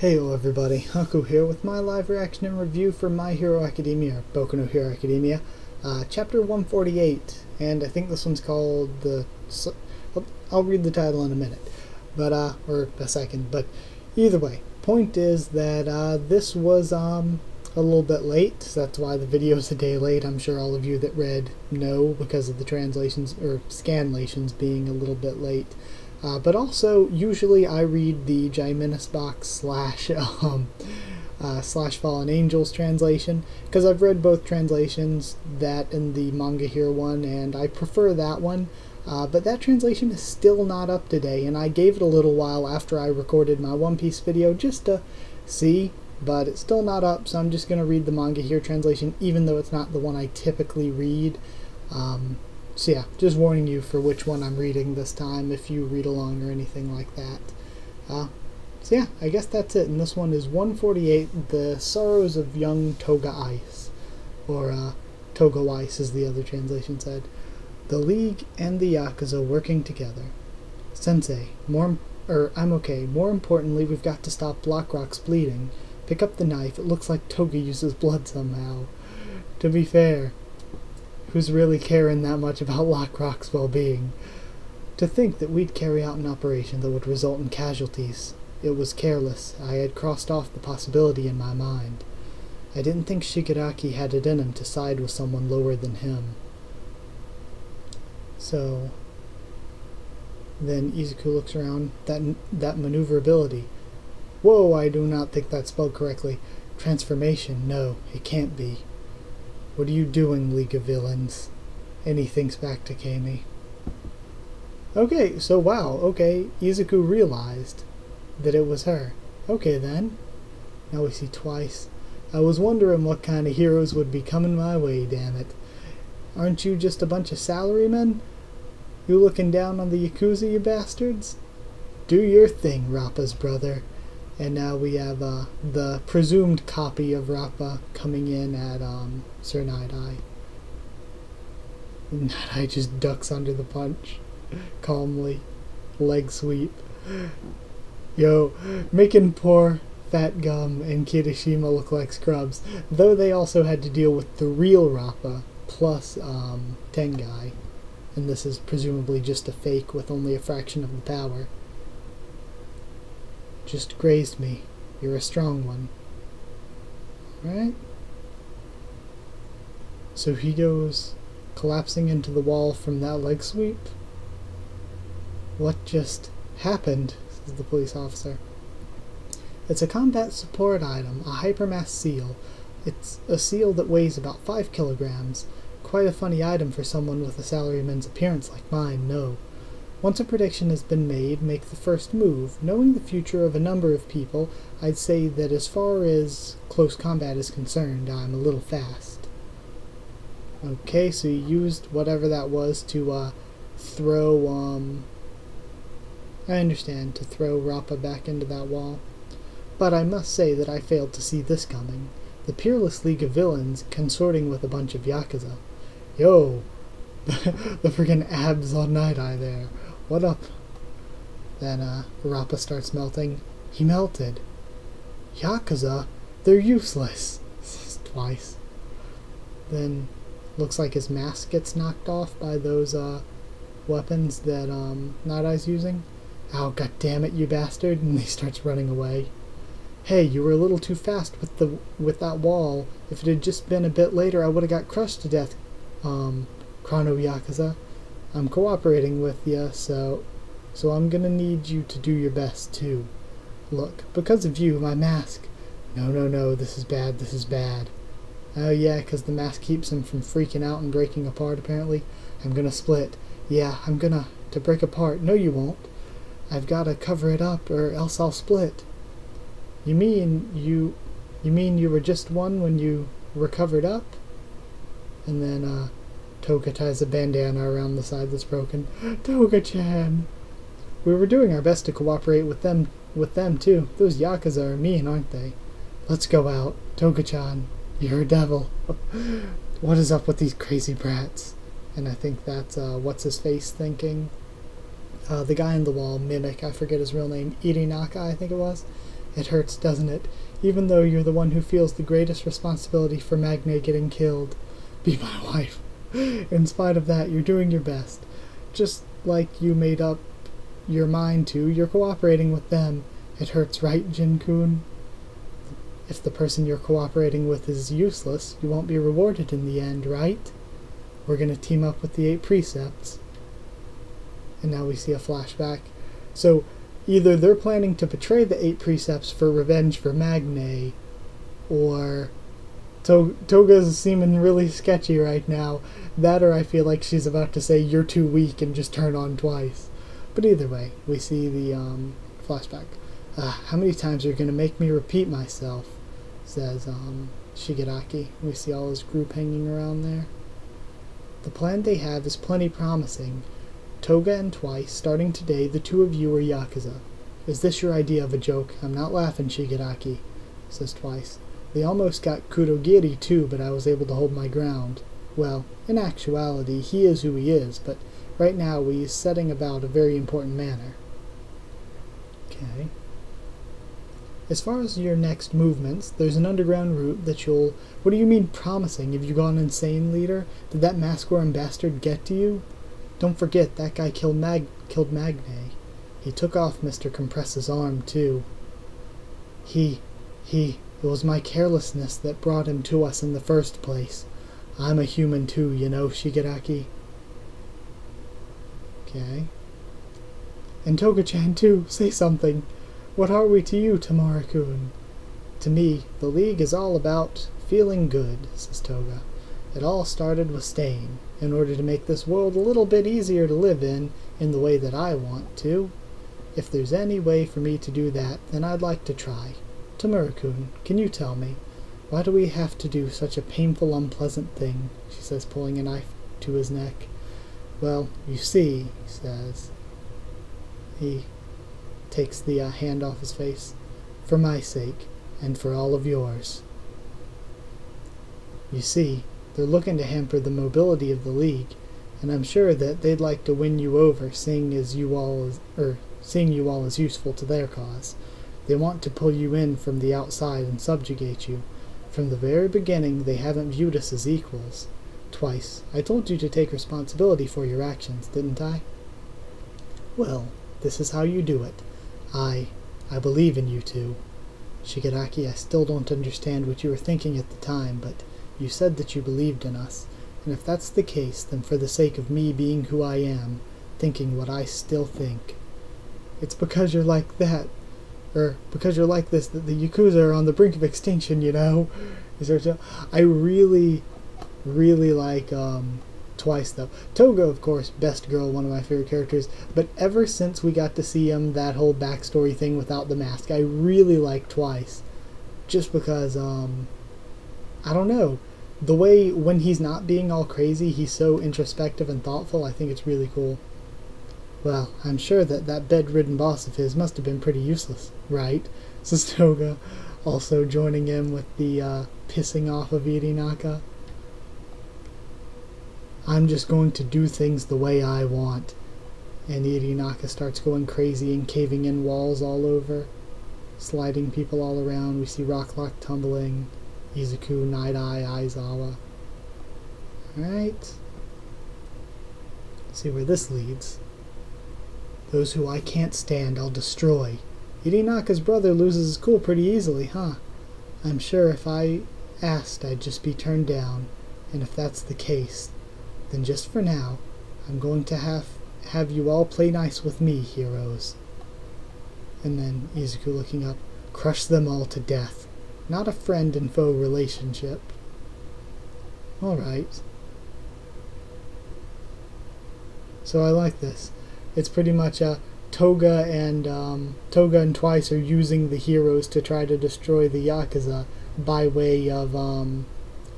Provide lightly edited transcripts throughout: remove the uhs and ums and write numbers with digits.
Heyo everybody, Haku here with my live reaction and review for My Hero Academia, Boku no Hero Academia, Chapter 148, and I think this one's called I'll read the title in a minute, but, or a second, but either way, point is that, this was, a little bit late, so that's why the video's a day late. I'm sure all of you that read know because of the translations, or scanlations being a little bit late. But also, usually I read the Jimenez box slash Fallen Angels translation, because I've read both translations, that and the Manga Here one, and I prefer that one. But that translation is still not up today, and I gave it a little while after I recorded my One Piece video just to see, but it's still not up, so I'm just going to read the Manga Here translation, even though it's not the one I typically read. So yeah, just warning you for which one I'm reading this time, if you read along or anything like that. So yeah, I guess that's it, and this one is 148, The Sorrows of Young Toga Ice, or Toga Ice as the other translation said. The League and the Yakuza working together. Sensei, I'm okay. More importantly, we've got to stop Blackrock's bleeding. Pick up the knife, it looks like Toga uses blood somehow. To be fair, who's really caring that much about Blackrock's well-being? To think that we'd carry out an operation that would result in casualties. It was careless. I had crossed off the possibility in my mind. I didn't think Shigaraki had it in him to side with someone lower than him. So then Izuku looks around. That maneuverability. Whoa, I do not think that's spelled correctly. Transformation, no, it can't be. What are you doing, League of Villains? And he thinks back to Kami. Okay, so wow, okay, Izuku realized that it was her. Okay then. Now we see twice. I was wondering what kind of heroes would be coming my way, damn it. Aren't you just a bunch of salarymen? You looking down on the Yakuza, you bastards? Do your thing, Rappa's brother. And now we have the presumed copy of Rappa coming in at Sir Night-Eye. Night-Eye just ducks under the punch. Calmly. Leg sweep. Yo, making poor Fat Gum and Kirishima look like scrubs. Though they also had to deal with the real Rappa plus Tengai. And this is presumably just a fake with only a fraction of the power. Just grazed me. You're a strong one. Alright. So he goes collapsing into the wall from that leg sweep? What just happened? Says the police officer. It's a combat support item, a hypermass seal. It's a seal that weighs about 5 kilograms. Quite a funny item for someone with a salaryman's appearance like mine, no. Once a prediction has been made, make the first move. Knowing the future of a number of people, I'd say that as far as close combat is concerned, I'm a little fast. Okay, so you used whatever that was to throw, I understand, to throw Rappa back into that wall. But I must say that I failed to see this coming. The Peerless League of Villains consorting with a bunch of Yakuza. Yo! The friggin' abs on Night-Eye there. What up? Then, Rappa starts melting. He melted. Yakuza? They're useless. Twice. Then, looks like his mask gets knocked off by those, weapons that, Night-Eye's using. Ow, goddammit, you bastard! And he starts running away. Hey, you were a little too fast with that wall. If it had just been a bit later, I would have got crushed to death, Chrono Yakuza. I'm cooperating with you, so I'm gonna need you to do your best, too. Look, because of you, my mask... No, this is bad. Oh yeah, 'cause the mask keeps him from freaking out and breaking apart, apparently. I'm gonna split. Yeah, I'm gonna... to break apart. No, you won't. I've gotta cover it up, or else I'll split. You mean you were just one when you were covered up? And then, Toga ties a bandana around the side that's broken. Toga-chan! We were doing our best to cooperate with them too. Those Yakuza are mean, aren't they? Let's go out. Toga-chan, you're a devil. What is up with these crazy brats? And I think that's, what's-his-face thinking. The guy on the wall, Mimic, I forget his real name, Irinaka, I think it was. It hurts, doesn't it? Even though you're the one who feels the greatest responsibility for Magne getting killed. Be my wife. In spite of that, you're doing your best. Just like you made up your mind to, you're cooperating with them. It hurts, right, Jin-kun? If the person you're cooperating with is useless, you won't be rewarded in the end, right? We're gonna team up with the 8 precepts. And now we see a flashback. So, either they're planning to betray the 8 precepts for revenge for Magne, or Toga's seeming really sketchy right now. That, or I feel like she's about to say, you're too weak, and just turn on twice. But either way, we see the flashback. How many times are you going to make me repeat myself? Says Shigaraki. We see all his group hanging around there. The plan they have is plenty promising. Toga and Twice, starting today, the 2 of you are Yakuza. Is this your idea of a joke? I'm not laughing, Shigaraki, says Twice. They almost got Kurogiri too, but I was able to hold my ground. Well, in actuality, he is who he is, but right now he's setting about a very important matter. Okay. As far as your next movements, there's an underground route that you'll... What do you mean promising? Have you gone insane, leader? Did that mask-wearing bastard get to you? Don't forget, that guy killed Magne. He took off Mr. Compress's arm, too. It was my carelessness that brought him to us in the first place. I'm a human too, you know, Shigaraki. Okay. And Toga-chan too, say something. What are we to you, Tamara-kun? To me, the League is all about feeling good, says Toga. It all started with Stain, in order to make this world a little bit easier to live in the way that I want to. If there's any way for me to do that, then I'd like to try. Tamura-kun, can you tell me, why do we have to do such a painful, unpleasant thing? She says, pulling a knife to his neck. Well, you see, he says. He takes the hand off his face. For my sake, and for all of yours. You see, they're looking to hamper the mobility of the League, and I'm sure that they'd like to win you over, seeing you all as useful to their cause. They want to pull you in from the outside and subjugate you. From the very beginning, they haven't viewed us as equals. Twice, I told you to take responsibility for your actions, didn't I? Well, this is how you do it. I believe in you two. Shigaraki, I still don't understand what you were thinking at the time, but you said that you believed in us, and if that's the case, then for the sake of me being who I am, thinking what I still think. It's because you're like that, or because you're like this, that the Yakuza are on the brink of extinction, you know? I really like Twice, though. Toga, of course, best girl, one of my favorite characters, but ever since we got to see him, that whole backstory thing without the mask, I really like Twice. Just because, I don't know, the way when he's not being all crazy, he's so introspective and thoughtful, I think it's really cool. Well, I'm sure that bedridden boss of his must have been pretty useless, right? Says Toga, also joining in with the pissing off of Irinaka. I'm just going to do things the way I want. And Irinaka starts going crazy and caving in walls all over, sliding people all around. We see Rocklock tumbling, Izuku, Night-Eye, Aizawa. Alright. See where this leads. Those who I can't stand, I'll destroy. Irinaka's brother loses his cool pretty easily, huh? I'm sure if I asked, I'd just be turned down. And if that's the case, then just for now, I'm going to have you all play nice with me, heroes. And then Izuku looking up, crush them all to death. Not a friend and foe relationship. Alright. So I like this. It's pretty much Toga and Twice are using the heroes to try to destroy the Yakuza by way of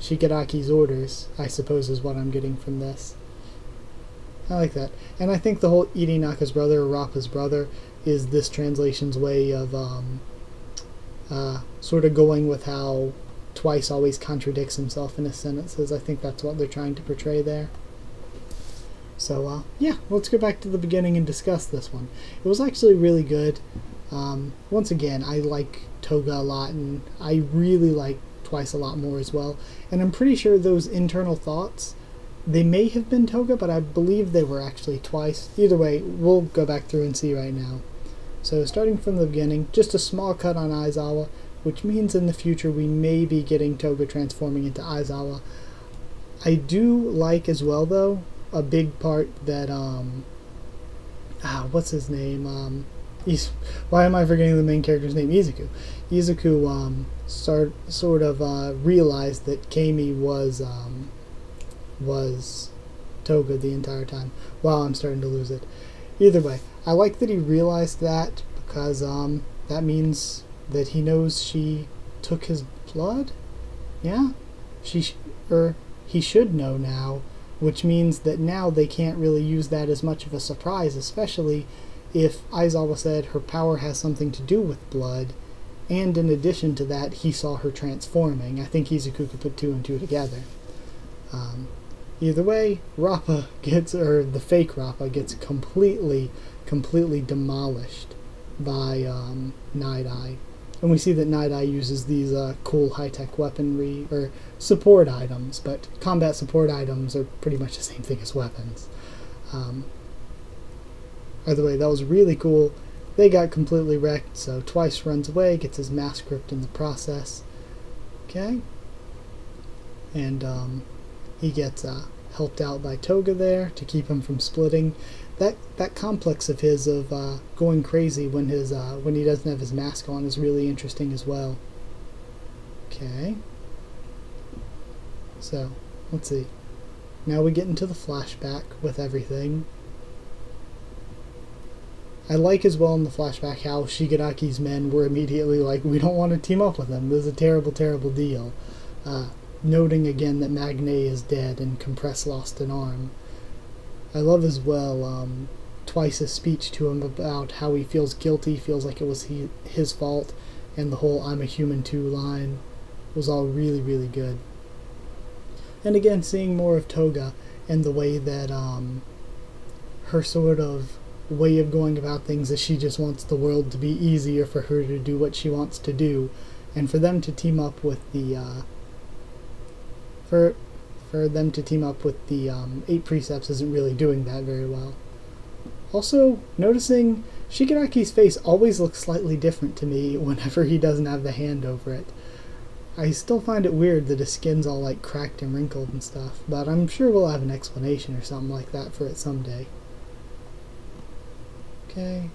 Shigaraki's orders, I suppose is what I'm getting from this. I like that. And I think the whole Irinaka's brother, or Rappa's brother, is this translation's way of sort of going with how Twice always contradicts himself in his sentences. I think that's what they're trying to portray there. So, yeah, let's go back to the beginning and discuss this one. It was actually really good. Once again, I like Toga a lot, and I really like Twice a lot more as well. And I'm pretty sure those internal thoughts, they may have been Toga, but I believe they were actually Twice. Either way, we'll go back through and see right now. So starting from the beginning, just a small cut on Aizawa, which means in the future we may be getting Toga transforming into Aizawa. I do like as well, though, a big part that, what's his name? Why am I forgetting the main character's name? Izuku. Izuku sort of realized that Kami was Toga the entire time. Wow, I'm starting to lose it. Either way, I like that he realized that, because that means that he knows she took his blood? Yeah? He should know now, which means that now they can't really use that as much of a surprise, especially if Aizawa said her power has something to do with blood, and in addition to that, he saw her transforming. I think Izuku could put 2 and 2 together. Either way, the fake Rappa gets completely demolished by Night Eye. And we see that Night Eye uses these cool high-tech weaponry, or support items, but combat support items are pretty much the same thing as weapons. Either way, that was really cool. They got completely wrecked, so Twice runs away, gets his mask ripped in the process. Okay? And he gets helped out by Toga there to keep him from splitting. That complex of his of going crazy when he doesn't have his mask on is really interesting as well. Okay. So, let's see. Now we get into the flashback with everything. I like as well in the flashback how Shigaraki's men were immediately like, we don't want to team up with him. This is a terrible, terrible deal. Noting again that Magne is dead and Compress lost an arm. I love as well Twice's speech to him about how he feels guilty, feels like it was his fault, and the whole I'm a human too line was all really, really good. And again, seeing more of Toga and the way that her sort of way of going about things is she just wants the world to be easier for her to do what she wants to do, and for them to team up with the for them to team up with the 8 Precepts isn't really doing that very well. Also, noticing Shigaraki's face always looks slightly different to me whenever he doesn't have the hand over it. I still find it weird that his skin's all like cracked and wrinkled and stuff, but I'm sure we'll have an explanation or something like that for it someday. Okay.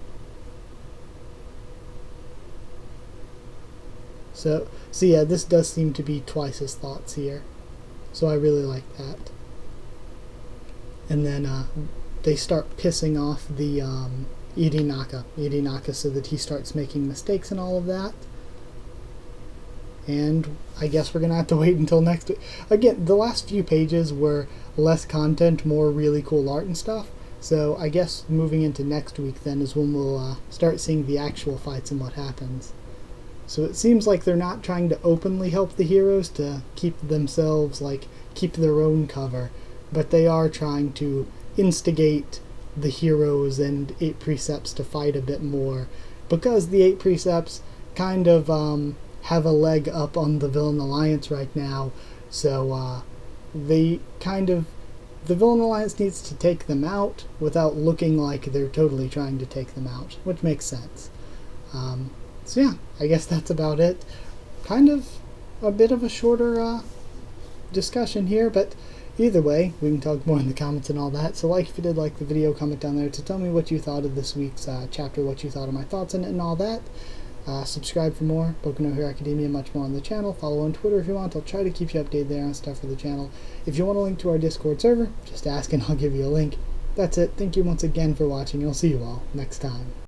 So yeah, this does seem to be Twice's thoughts here. So I really like that. And then they start pissing off the Irinaka so that he starts making mistakes and all of that. And I guess we're going to have to wait until next week. Again, the last few pages were less content, more really cool art and stuff. So I guess moving into next week then is when we'll start seeing the actual fights and what happens. So it seems like they're not trying to openly help the heroes to keep themselves, keep their own cover, but they are trying to instigate the heroes and 8 Precepts to fight a bit more, because the 8 Precepts kind of have a leg up on the Villain Alliance right now, so the Villain Alliance needs to take them out without looking like they're totally trying to take them out, which makes sense. So yeah, I guess that's about it. Kind of a bit of a shorter discussion here, but either way, we can talk more in the comments and all that. So if you did like the video, comment down there to tell me what you thought of this week's chapter, what you thought of my thoughts on it and all that. Subscribe for more Boku no Hero Academia, much more on the channel. Follow on Twitter if you want. I'll try to keep you updated there on stuff for the channel. If you want a link to our Discord server, just ask and I'll give you a link. That's it. Thank you once again for watching, and I'll see you all next time.